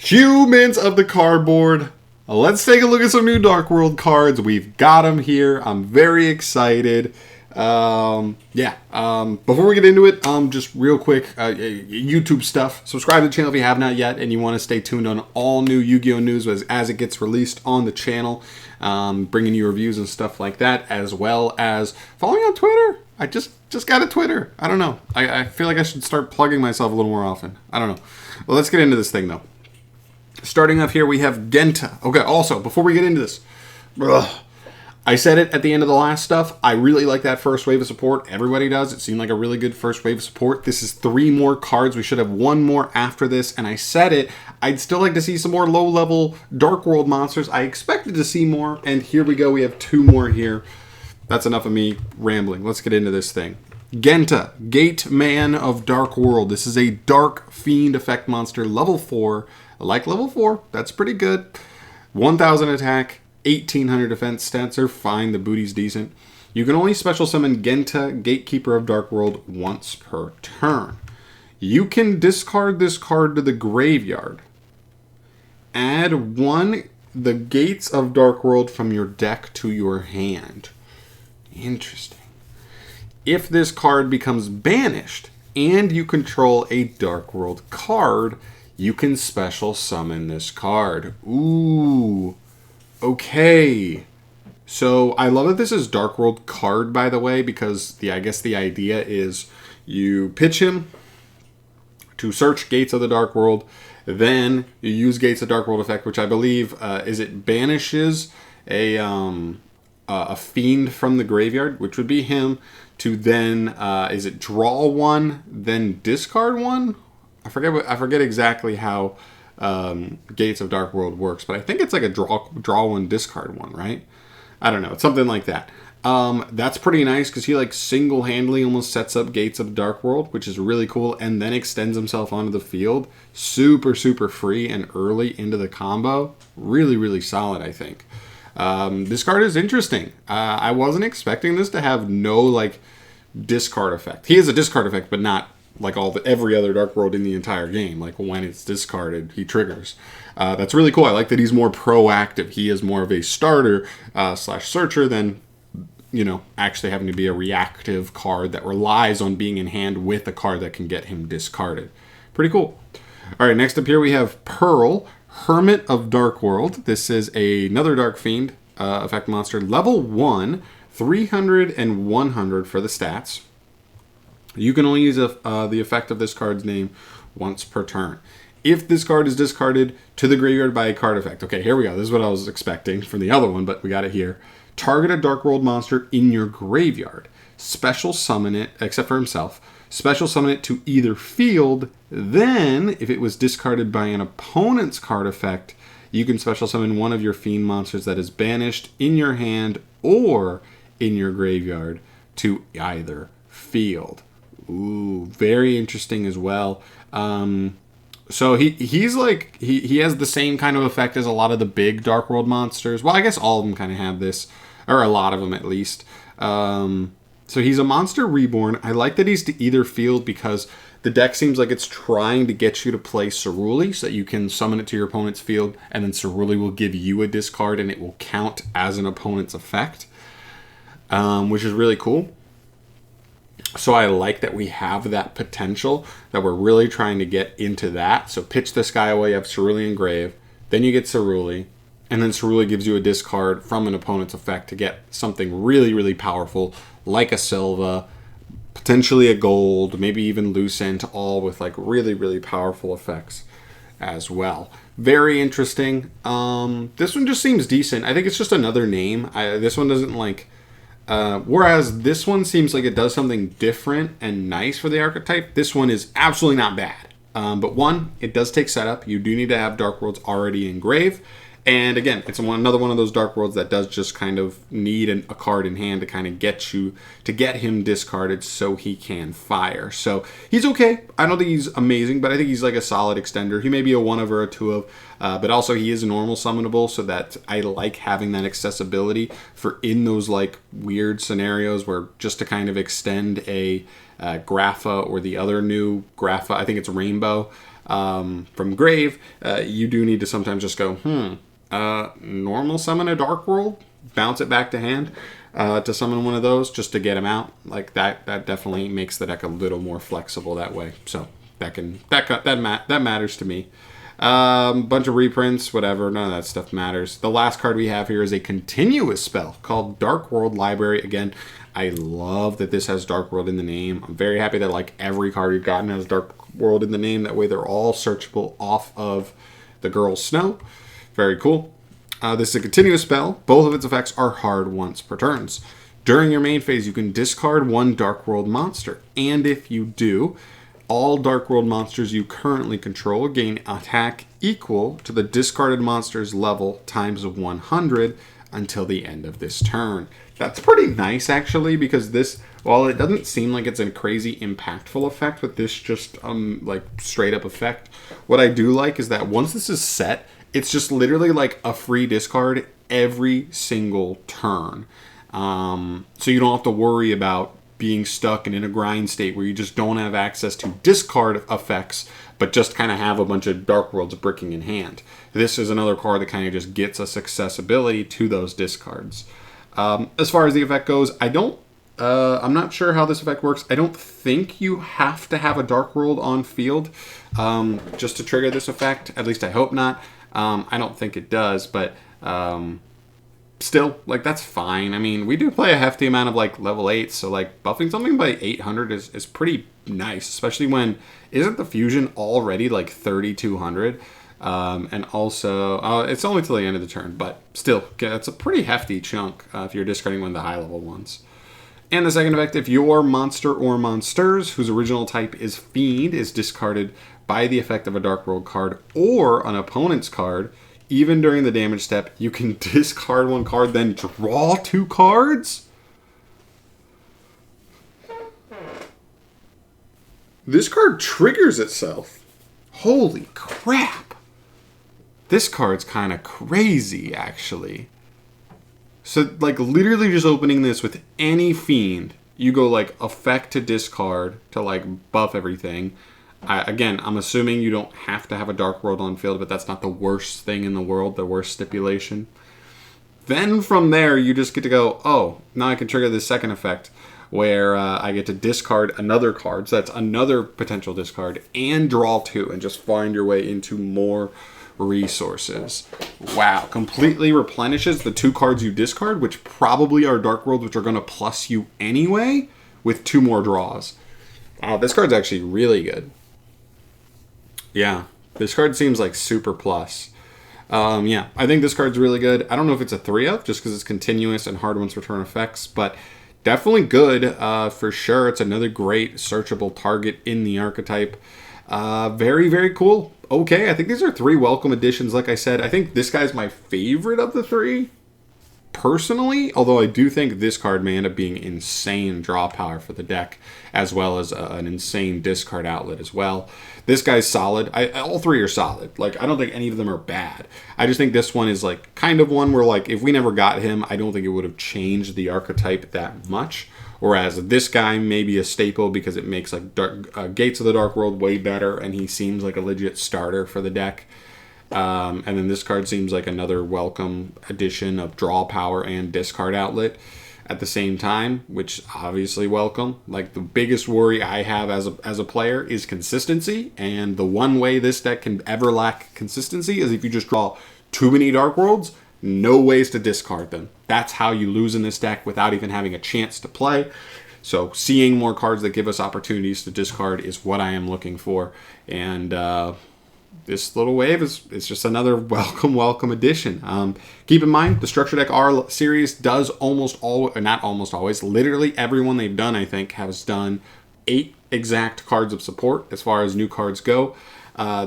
Humans of the cardboard. Let's take a look at some new Dark World cards. We've got them here. I'm very excited. Before we get into it, just real quick, YouTube stuff. Subscribe to the channel if you have not yet, and you want to stay tuned on all new Yu-Gi-Oh! News as it gets released on the channel. Bringing you reviews and stuff like that, as well as following on Twitter. I just got a Twitter. I don't know. I feel like I should start plugging myself a little more often. I don't know. Well, let's get into this thing, though. Starting off here, we have Genta. Okay, also, before we get into this, I said it at the end of the last stuff. I really like that first wave of support. Everybody does. It seemed like a really good first wave of support. This is 3 more cards. We should have 1 more after this. And I said it. I'd still like to see some more low-level Dark World monsters. I expected to see more. And here we go. We have 2 more here. That's enough of me rambling. Let's get into this thing. Genta, Gate Man of Dark World. This is a Dark Fiend effect monster, level 4. I like level 4. That's pretty good. 1,000 attack, 1,800 defense. Stats are fine. The booty's decent. You can only special summon Genta, Gatekeeper of Dark World, once per turn. You can discard this card to the graveyard. Add 1 the Gates of Dark World from your deck to your hand. Interesting. If this card becomes banished and you control a Dark World card, you can special summon this card. Ooh. Okay. So I love that this is Dark World card, by the way, because I guess the idea is you pitch him to search Gates of the Dark World. Then you use Gates of Dark World effect, which I believe banishes a fiend from the graveyard, which would be him, to then draw 1, then discard 1? I forget exactly how Gates of Dark World works, but I think it's like a draw 1, discard 1, right? I don't know. It's something like that. That's pretty nice because he like single-handedly almost sets up Gates of Dark World, which is really cool, and then extends himself onto the field. Super, super free and early into the combo. Really, really solid, I think. This card is interesting. I wasn't expecting this to have no like discard effect. He has a discard effect, but not like every other Dark World in the entire game. Like when it's discarded, he triggers. That's really cool. I like that he's more proactive. He is more of a starter slash searcher than, actually having to be a reactive card that relies on being in hand with a card that can get him discarded. Pretty cool. All right, next up here we have Pearl, Hermit of Dark World. This is another Dark Fiend effect monster. Level 1, 300 and 100 for the stats. You can only use the effect of this card's name once per turn. If this card is discarded to the graveyard by a card effect. Okay, here we go. This is what I was expecting from the other one, but we got it here. Target a Dark World monster in your graveyard. Special summon it, except for himself. Special summon it to either field. Then, if it was discarded by an opponent's card effect, you can special summon one of your Fiend monsters that is banished in your hand or in your graveyard to either field. Ooh, very interesting as well. So he has the same kind of effect as a lot of the big Dark World monsters. Well, I guess all of them kind of have this, or a lot of them at least. So he's a monster reborn. I like that he's to either field because the deck seems like it's trying to get you to play Ceruli so that you can summon it to your opponent's field, and then Ceruli will give you a discard and it will count as an opponent's effect, which is really cool. So I like that we have that potential, that we're really trying to get into that. So pitch this guy away, you have Ceruli Engrave, then you get Ceruli, and then Ceruli gives you a discard from an opponent's effect to get something really, really powerful, like a Silva, potentially a Gold, maybe even Lucent, all with like really, really powerful effects as well. Very interesting. This one just seems decent. I think it's just another name. This one doesn't like... whereas this one seems like it does something different and nice for the archetype. This one is absolutely not bad. But one, it does take setup. You do need to have Dark Worlds already engraved. And again, it's another one of those Dark Worlds that does just kind of need a card in hand to kind of get him discarded so he can fire. So he's okay. I don't think he's amazing, but I think he's like a solid extender. He may be a 1 of or a 2 of, but also he is normal summonable, so that I like having that accessibility for in those like weird scenarios where just to kind of extend a Grapha or the other new Grapha, I think it's Rainbow, from Grave, you do need to sometimes just go, normal summon a Dark World, bounce it back to hand to summon one of those just to get him out. Like that definitely makes the deck a little more flexible that way. So that matters to me. Bunch of reprints, whatever, none of that stuff matters. The last card we have here is a continuous spell called Dark World Library. Again, I love that this has Dark World in the name. I'm very happy that like every card we've gotten has Dark World in the name. That way they're all searchable off of the Girl's Snow. Very cool. This is a continuous spell. Both of its effects are hard once per turns. During your main phase, you can discard one Dark World monster. And if you do, all Dark World monsters you currently control gain attack equal to the discarded monster's level times 100 until the end of this turn. That's pretty nice, actually, because this, while it doesn't seem like it's a crazy impactful effect with this just like straight up effect, what I do like is that once this is set, it's just literally like a free discard every single turn. So you don't have to worry about being stuck and in a grind state where you just don't have access to discard effects, but just kind of have a bunch of Dark Worlds bricking in hand. This is another card that kind of just gets us accessibility to those discards. As far as the effect goes, I'm not sure how this effect works. I don't think you have to have a Dark World on field just to trigger this effect. At least I hope not. I don't think it does, but still, like, that's fine. I mean, we do play a hefty amount of like level 8s, so like buffing something by 800 is pretty nice, especially when isn't the fusion already like 3200? And also, it's only till the end of the turn, but still, it's a pretty hefty chunk if you're discarding one of the high level ones. And the second effect, if your monster or monsters whose original type is Fiend is discarded by the effect of a Dark World card or an opponent's card, even during the damage step, you can discard one card, then draw 2 cards? This card triggers itself. Holy crap. This card's kind of crazy, actually. So, like, literally just opening this with any Fiend, you go, like, effect to discard to, like, buff everything. Again, I'm assuming you don't have to have a Dark World on field, but that's not the worst thing in the world, the worst stipulation. Then from there, you just get to go, oh, now I can trigger this second effect, where I get to discard another card, so that's another potential discard, and draw 2, and just find your way into more resources. Wow, completely replenishes the 2 cards you discard, which probably are Dark World, which are going to plus you anyway, with 2 more draws. Wow, this card's actually really good. Yeah, this card seems like super plus. Yeah, I think this card's really good. I don't know if it's a 3-of, just because it's continuous and hard once return effects, but definitely good for sure. It's another great searchable target in the archetype. Very, very cool. Okay, I think these are 3 welcome additions. Like I said, I think this guy's my favorite of the 3, personally, although I do think this card may end up being insane draw power for the deck, as well as an insane discard outlet as well. This guy's solid. All 3 are solid. Like, I don't think any of them are bad. I just think this one is like kind of one where, like, if we never got him, I don't think it would have changed the archetype that much. Whereas this guy may be a staple because it makes like Gates of the Dark World way better, and he seems like a legit starter for the deck. And then this card seems like another welcome addition of draw power and discard outlet at the same time, which obviously welcome. Like, the biggest worry I have as a player is consistency, and the one way this deck can ever lack consistency is if you just draw too many Dark Worlds, no ways to discard them. That's how you lose in this deck without even having a chance to play. So seeing more cards that give us opportunities to discard is what I am looking for, and this little wave is just another welcome addition. Keep in mind, the Structure Deck R series does not almost always, literally everyone they've done, I think, has done 8 exact cards of support as far as new cards go.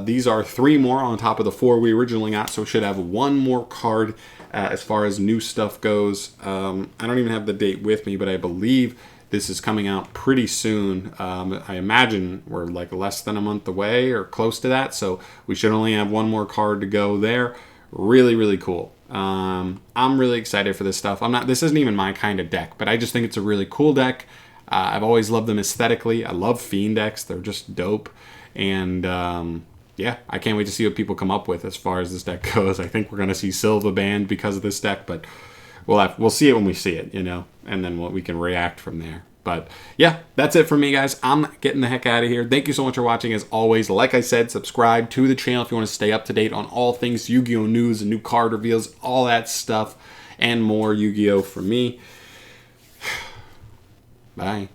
These are 3 more on top of the 4 we originally got, so we should have 1 more card as far as new stuff goes. I don't even have the date with me, but I believe this is coming out pretty soon. I imagine we're like less than a month away or close to that, so we should only have 1 more card to go there. Really, really cool. I'm really excited for this stuff. This isn't even my kind of deck, but I just think it's a really cool deck. I've always loved them aesthetically. I love Fiend decks. They're just dope. And yeah, I can't wait to see what people come up with as far as this deck goes. I think we're going to see Silva banned because of this deck, but we'll see it when we see it, and then we can react from there. But yeah, that's it for me, guys. I'm getting the heck out of here. Thank you so much for watching. As always, like I said, subscribe to the channel if you want to stay up to date on all things Yu-Gi-Oh! News and new card reveals, all that stuff, and more Yu-Gi-Oh! From me. Bye.